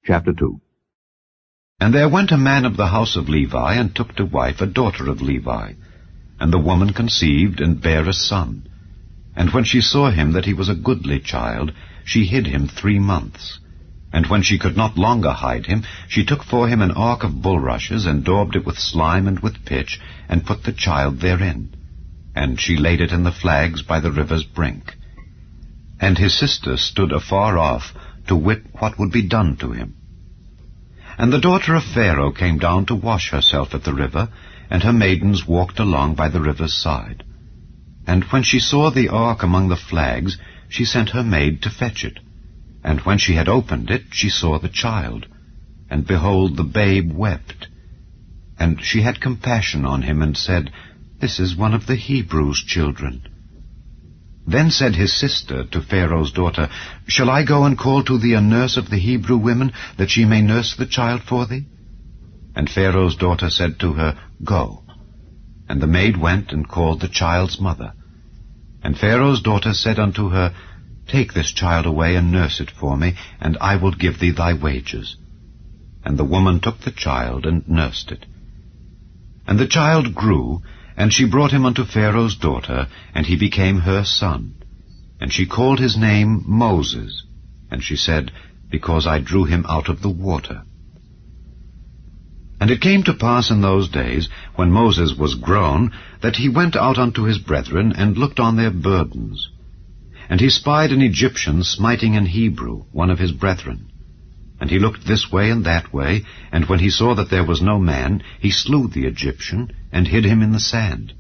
Chapter 2. And there went a man of the house of Levi, and took to wife a daughter of Levi. And the woman conceived, and bare a son. And when she saw him that he was a goodly child, she hid him 3 months. And when she could not longer hide him, she took for him an ark of bulrushes, and daubed it with slime and with pitch, and put the child therein. And she laid it in the flags by the river's brink. And his sister stood afar off, to wit what would be done to him. And the daughter of Pharaoh came down to wash herself at the river, and her maidens walked along by the river's side. And when she saw the ark among the flags, she sent her maid to fetch it. And when she had opened it, she saw the child. And behold, the babe wept. And she had compassion on him, and said, This is one of the Hebrews' children. Then said his sister to Pharaoh's daughter, Shall I go and call to thee a nurse of the Hebrew women, that she may nurse the child for thee? And Pharaoh's daughter said to her, Go. And the maid went and called the child's mother. And Pharaoh's daughter said unto her, Take this child away and nurse it for me, and I will give thee thy wages. And the woman took the child and nursed it. And the child grew, and she brought him unto Pharaoh's daughter, and he became her son. And she called his name Moses. And she said, Because I drew him out of the water. And it came to pass in those days, when Moses was grown, that he went out unto his brethren, and looked on their burdens. And he spied an Egyptian smiting an Hebrew, one of his brethren. And he looked this way and that way, and when he saw that there was no man, he slew the Egyptian, and hid him in the sand.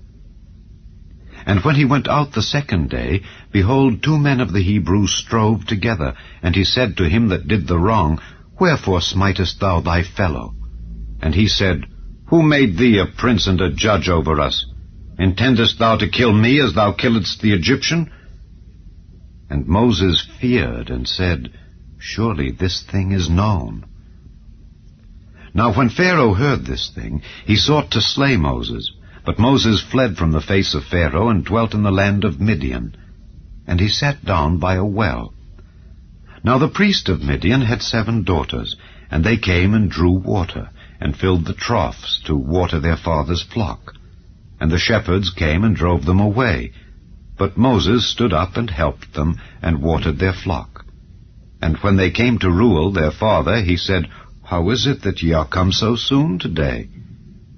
And when he went out the second day, behold, 2 men of the Hebrews strove together, and he said to him that did the wrong, Wherefore smitest thou thy fellow? And he said, Who made thee a prince and a judge over us? Intendest thou to kill me as thou killedst the Egyptian? And Moses feared, and said, Surely this thing is known. Now when Pharaoh heard this thing, he sought to slay Moses. But Moses fled from the face of Pharaoh, and dwelt in the land of Midian. And he sat down by a well. Now the priest of Midian had 7 daughters, and they came and drew water, and filled the troughs to water their father's flock. And the shepherds came and drove them away. But Moses stood up and helped them, and watered their flock. And when they came to Reuel their father, he said, How is it that ye are come so soon today?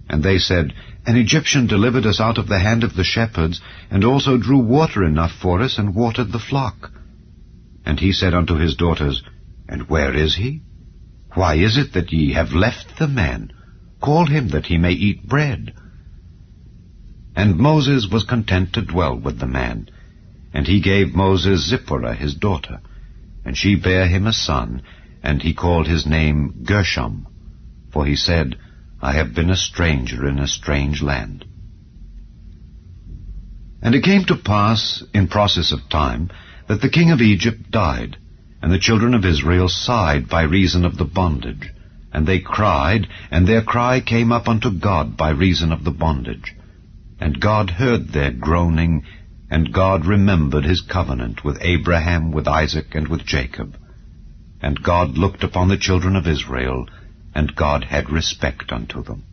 And they said, An Egyptian delivered us out of the hand of the shepherds, and also drew water enough for us, and watered the flock. And he said unto his daughters, And where is he? Why is it that ye have left the man? Call him that he may eat bread. And Moses was content to dwell with the man. And he gave Moses Zipporah his daughter. And she bare him a son, and he called his name Gershom. For he said, I have been a stranger in a strange land. And it came to pass, in process of time, that the king of Egypt died, and the children of Israel sighed by reason of the bondage. And they cried, and their cry came up unto God by reason of the bondage. And God heard their groaning, and God remembered his covenant with Abraham, with Isaac, and with Jacob. And God looked upon the children of Israel, and God had respect unto them.